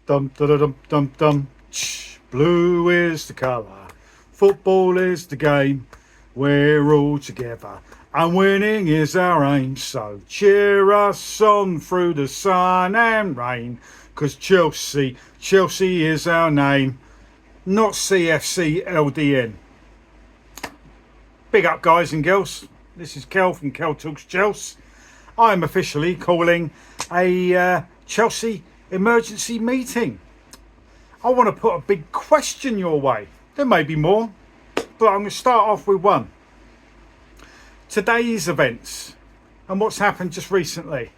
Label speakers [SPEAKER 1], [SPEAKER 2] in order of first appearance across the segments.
[SPEAKER 1] Dum dum dum dum dum. Blue is the colour. Football is the game. We're all together. And winning is our aim. So cheer us on through the sun and rain. 'Cause Chelsea is our name. Not CFC LDN. Big up, guys and girls. This is Kel from Kel Talks Chelsea. I'm officially calling a Chelsea emergency meeting. I want to put a big question your way. There may be more, but I'm going to start off with one. Today's events and what's happened just recently.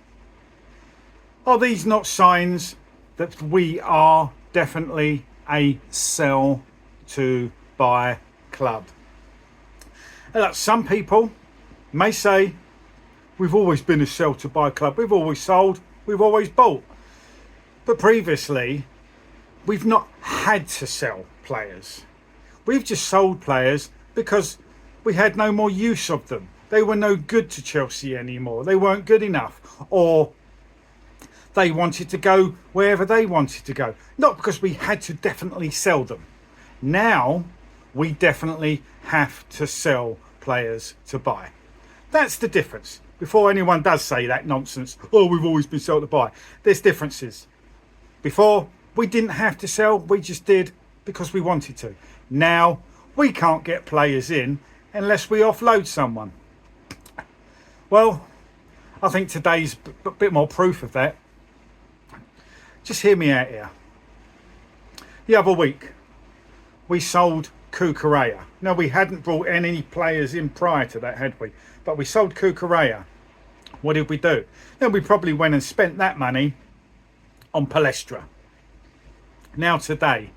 [SPEAKER 1] Are these not signs that we are definitely a sell to buy club? And look, some people may say we've always been a sell to buy club. We've always sold, we've always bought. But previously, we've not had to sell players. We've just sold players because we had no more use of them. They were no good to Chelsea anymore. They weren't good enough. Or they wanted to go wherever they wanted to go. Not because we had to definitely sell them. Now, we definitely have to sell players to buy. That's the difference. Before anyone does say that nonsense, oh, we've always been sold to buy. There's differences. Before, we didn't have to sell. We just did because we wanted to. Now, we can't get players in unless we offload someone. Well, I think today's a bit more proof of that. Just hear me out here. The other week, we sold Cucurella. Now, we hadn't brought any players in prior to that, had we? But we sold Cucurella. What did we do? Then we probably went and spent that money on Palestra. Now today,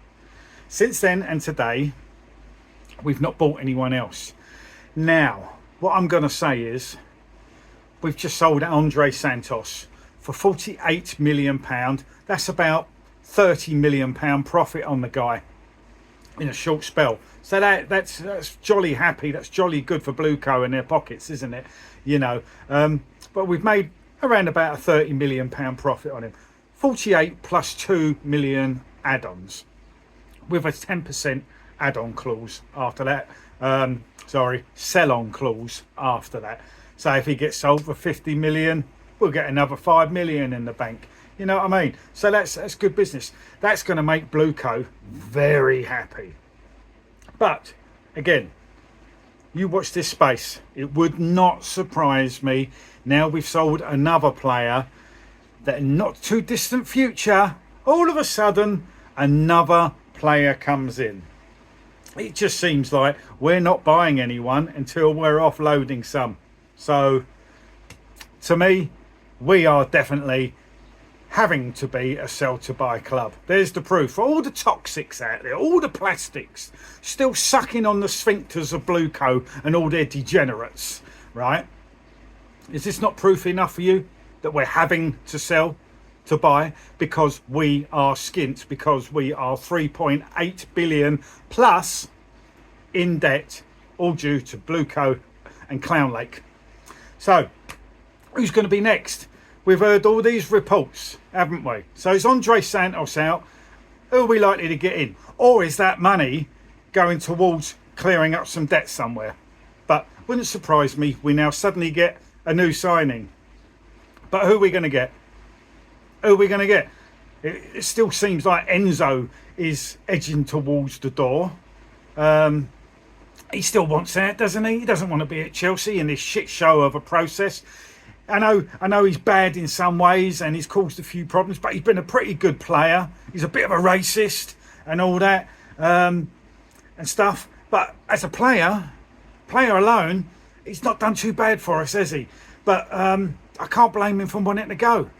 [SPEAKER 1] since then and today, we've not bought anyone else. Now, what I'm going to say is, we've just sold Andre Santos for £48 million. That's about £30 million profit on the guy in a short spell. So that's jolly happy. That's jolly good for Blueco in their pockets, isn't it? You know, but we've made around about a £30 million profit on him. 48 plus 2 million add-ons with a 10% add-on clause after that. Sell-on clause after that. So if he gets sold for 50 million, we'll get another 5 million in the bank. You know what I mean? So that's good business. That's going to make Blueco very happy. But again, you watch this space. It would not surprise me. Now we've sold another player that in not too distant future, all of a sudden, another player comes in. It just seems like we're not buying anyone until we're offloading some. So, to me, we are definitely having to be a sell to buy club. There's the proof. For all the toxics out there, all the plastics, still sucking on the sphincters of Blueco and all their degenerates, right? Is this not proof enough for you that we're having to sell to buy? Because we are skint, because we are 3.8 billion plus in debt, all due to Blueco and Clown Lake. So, who's going to be next? We've heard all these reports, haven't we? So is Andre Santos out? Who are we likely to get in? Or is that money going towards clearing up some debt somewhere? But wouldn't surprise me, we now suddenly get a new signing. But who are we going to get? Who are we going to get? It still seems like Enzo is edging towards the door. He still wants out, doesn't he? He doesn't want to be at Chelsea in this shit show of a process. I know he's bad in some ways and he's caused a few problems, but he's been a pretty good player. He's a bit of a racist and all that and stuff. But as a player alone, he's not done too bad for us, has he? But I can't blame him for wanting to go.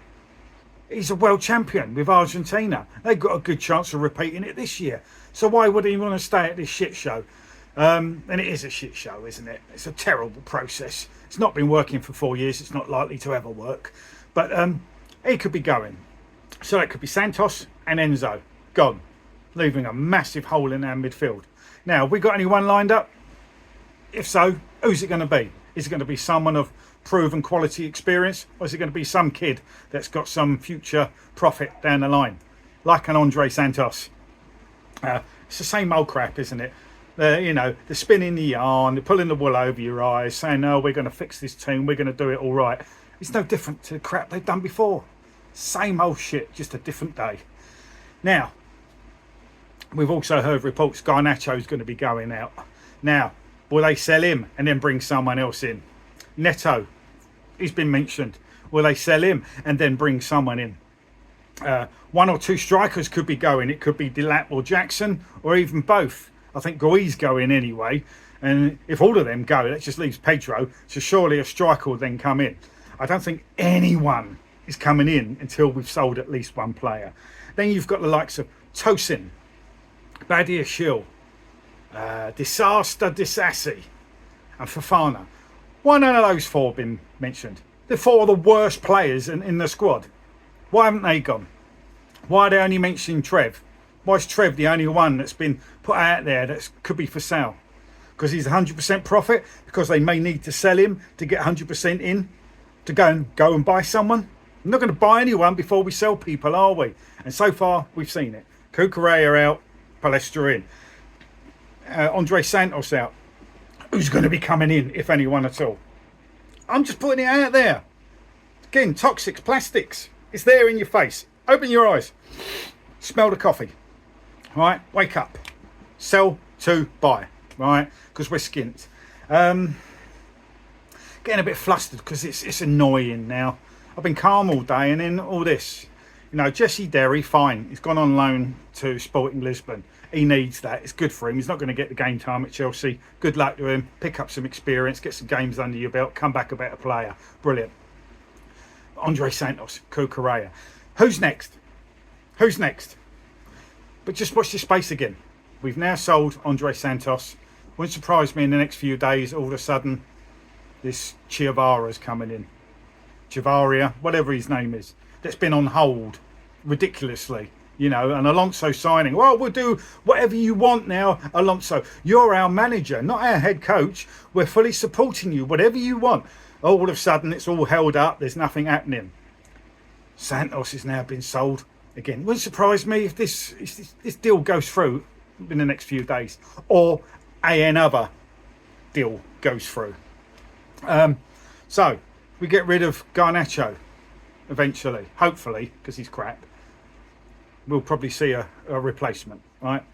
[SPEAKER 1] He's a world champion with Argentina. They've got a good chance of repeating it this year. So why would he want to stay at this shit show? And it is a shit show, isn't it? It's a terrible process. It's not been working for 4 years. It's not likely to ever work. But he could be going. So it could be Santos and Enzo gone, leaving a massive hole in our midfield. Now, have we got anyone lined up? If so, who's it going to be? Is it going to be someone of proven quality experience, or is it going to be some kid that's got some future profit down the line? like an Andre Santos. It's the same old crap, isn't it? They're spinning the yarn, they're pulling the wool over your eyes, saying, "No, we're going to fix this team, we're going to do it all right." It's no different to the crap they've done before. Same old shit, just a different day. Now, we've also heard reports Garnacho's going to be going out. Now, will they sell him and then bring someone else in? Neto, he's been mentioned. Will they sell him and then bring someone in? One or two strikers could be going. It could be Delap or Jackson, or even both. I think Goi's going anyway. And if all of them go, that just leaves Pedro. So surely a striker will then come in. I don't think anyone is coming in until we've sold at least one player. Then you've got the likes of Tosin, Badiashile, Disaster Disassi, and Fofana. Why none of those four been mentioned? They're four of the worst players in the squad. Why haven't they gone? Why are they only mentioning Trev? Why is Trev the only one that's been put out there that could be for sale? Because he's 100% profit? Because they may need to sell him to get 100% in? To go and buy someone? We're not going to buy anyone before we sell people, are we? And so far, we've seen it. Cucurella out, Palestra in. Andre Santos out. Who's going to be coming in, if anyone at all? I'm just putting it out there. Again, toxics, plastics. It's there in your face. Open your eyes. Smell the coffee. Right? Wake up. Sell to buy. Right? Because we're skint. Getting a bit flustered because it's annoying now. I've been calm all day and then all this. Jesse Derry, fine. He's gone on loan to Sporting Lisbon. He needs that. It's good for him. He's not going to get the game time at Chelsea. Good luck to him. Pick up some experience. Get some games under your belt. Come back a better player. Brilliant. Andre Santos, Cucurella. Who's next? Who's next? But just watch this space again. We've now sold Andre Santos. Wouldn't surprise me in the next few days, all of a sudden, this Chiavara's coming in. Chiavaria, whatever his name is. That's been on hold ridiculously. And Alonso signing. Well, we'll do whatever you want now, Alonso. You're our manager, not our head coach. We're fully supporting you, whatever you want. All of a sudden, it's all held up. There's nothing happening. Santos has now been sold. Again, wouldn't surprise me if this deal goes through in the next few days. Or another deal goes through. So, we get rid of Garnacho eventually. Hopefully, because he's crap. We'll probably see a replacement, right?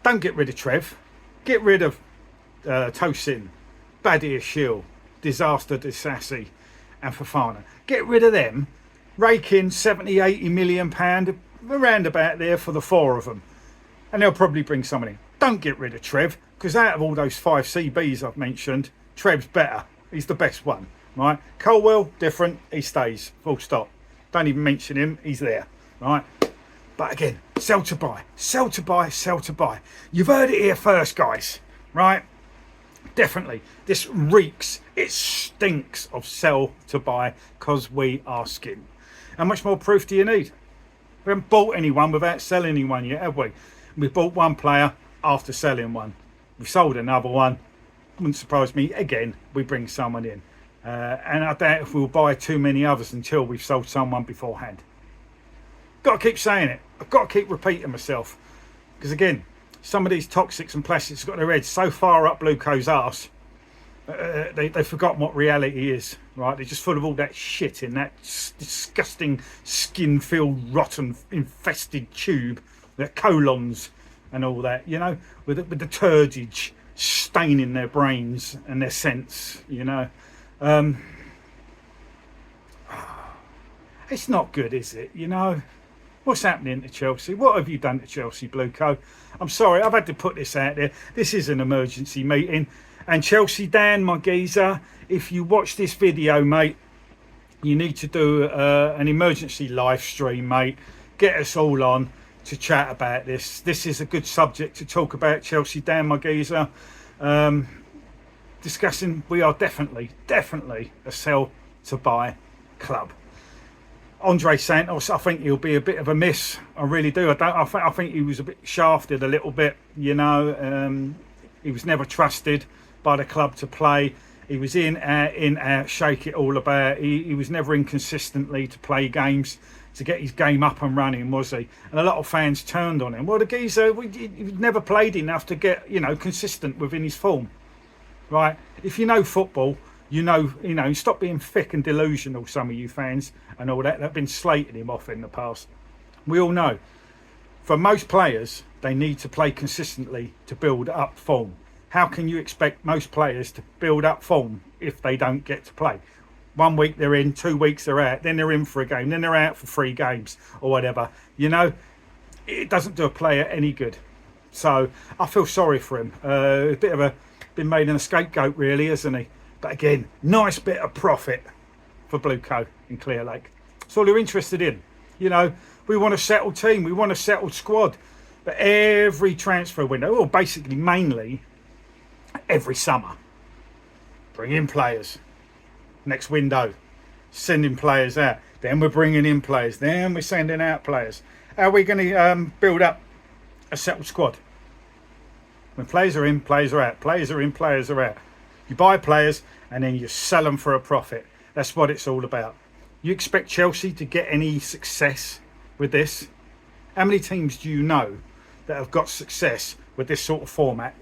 [SPEAKER 1] Don't get rid of Trev. Get rid of Tosin, Badiashile, Disaster Disassi and Fofana. Get rid of them. Rake in 70, 80 million pound around about there for the four of them. And they'll probably bring someone in. Don't get rid of Trev, because out of all those 5 CBs I've mentioned, Trev's better. He's the best one, right? Colwell, different. He stays. Full stop. Don't even mention him. He's there. Right, but again, sell to buy, sell to buy, sell to buy. You've heard it here first, guys. Right? Definitely, this reeks. It stinks of sell to buy because we are skin. How much more proof do you need? We haven't bought anyone without selling anyone yet, have we? We bought one player after selling one. We've sold another one. Wouldn't surprise me again. We bring someone in, and I doubt if we'll buy too many others until we've sold someone beforehand. Got to keep saying it. I've got to keep repeating myself. Because again, some of these toxics and plastics have got their heads so far up Luco's arse, they've forgotten what reality is. Right? They're just full of all that shit in that disgusting skin-filled, rotten, infested tube. Their colons and all that, with the turgid staining their brains and their sense, It's not good, is it? What's happening to Chelsea? What have you done to Chelsea, Blueco? I'm sorry, I've had to put this out there. This is an emergency meeting. And Chelsea Dan, my geezer, if you watch this video, mate, you need to do an emergency live stream, mate. Get us all on to chat about this. This is a good subject to talk about, Chelsea Dan, my geezer. Discussing, we are definitely a sell to buy club. Andre Santos, I think he'll be a bit of a miss. I really do. I think he was a bit shafted a little bit. He was never trusted by the club to play. He was in, out, shake it all about. He was never in consistently to play games. to get his game up and running, was he? And a lot of fans turned on him. Well, the geezer, he'd never played enough to get, consistent within his form, right? If you know football, stop being thick and delusional, some of you fans and all that have been slating him off in the past. We all know, for most players, they need to play consistently to build up form. How can you expect most players to build up form if they don't get to play? 1 week they're in, 2 weeks they're out, then they're in for a game, then they're out for 3 games or whatever. It doesn't do a player any good. So I feel sorry for him. A bit of been made an scapegoat really, isn't he? But again, nice bit of profit for Blue Co in Clear Lake. That's all they're interested in. We want a settled team, we want a settled squad. But every transfer window, or basically mainly every summer, bring in players. Next window, sending players out. Then we're bringing in players. Then we're sending out players. How are we going to build up a settled squad? When players are in, players are out. Players are in, players are out. You buy players and then you sell them for a profit. That's what it's all about. You expect Chelsea to get any success with this? How many teams do you know that have got success with this sort of format?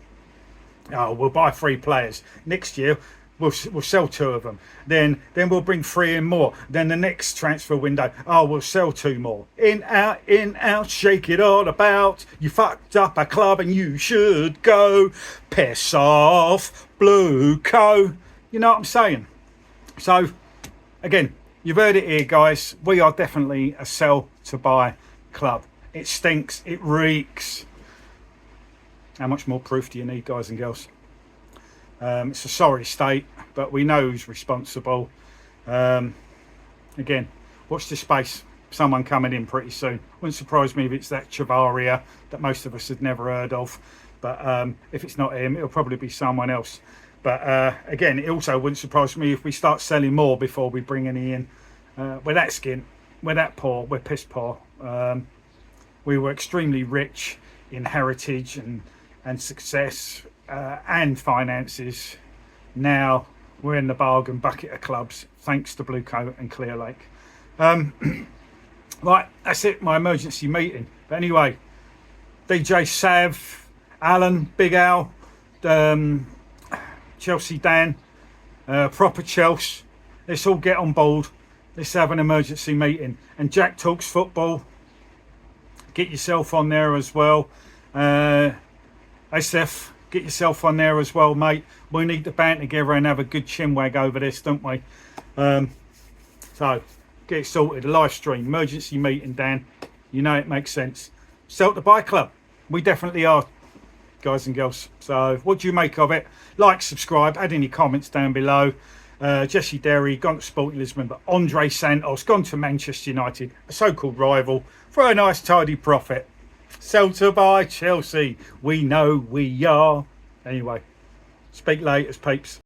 [SPEAKER 1] Oh, we'll buy 3 players. Next year, we'll sell 2 of them. Then we'll bring 3 in more. Then the next transfer window, we'll sell 2 more. In, out, shake it all about. You fucked up a club and you should go. Piss off, Blue Co. You know what I'm saying? So, again, you've heard it here, guys. We are definitely a sell to buy club. It stinks. It reeks. How much more proof do you need, guys and girls? It's a sorry state, but we know who's responsible. Again, watch this space. Someone coming in pretty soon. Wouldn't surprise me if it's that Chavaria that most of us had never heard of. But if it's not him, it'll probably be someone else. But again, it also wouldn't surprise me if we start selling more before we bring any in. We're that skint. We're that poor. We're piss poor. We were extremely rich in heritage and success and finances. Now we're in the bargain bucket of clubs thanks to Blue Co and Clear Lake. Right, that's it, my emergency meeting. But anyway, DJ Sav, Alan, Big Al, Chelsea Dan, Proper Chelsea, let's all get on board. Let's have an emergency meeting. And Jack Talks Football, get yourself on there as well. SF, get yourself on there as well, mate. We need to band together and have a good chinwag over this, don't we? So, get it sorted. A live stream, emergency meeting, Dan. You know it makes sense. Sell to buy club. We definitely are, guys and girls. So, what do you make of it? Like, subscribe, add any comments down below. Jesse Derry gone to Sporting Lisbon, but Andre Santos gone to Manchester United, a so-called rival, for a nice tidy profit. Sell to buy Chelsea. We know we are. Anyway, speak later, peeps.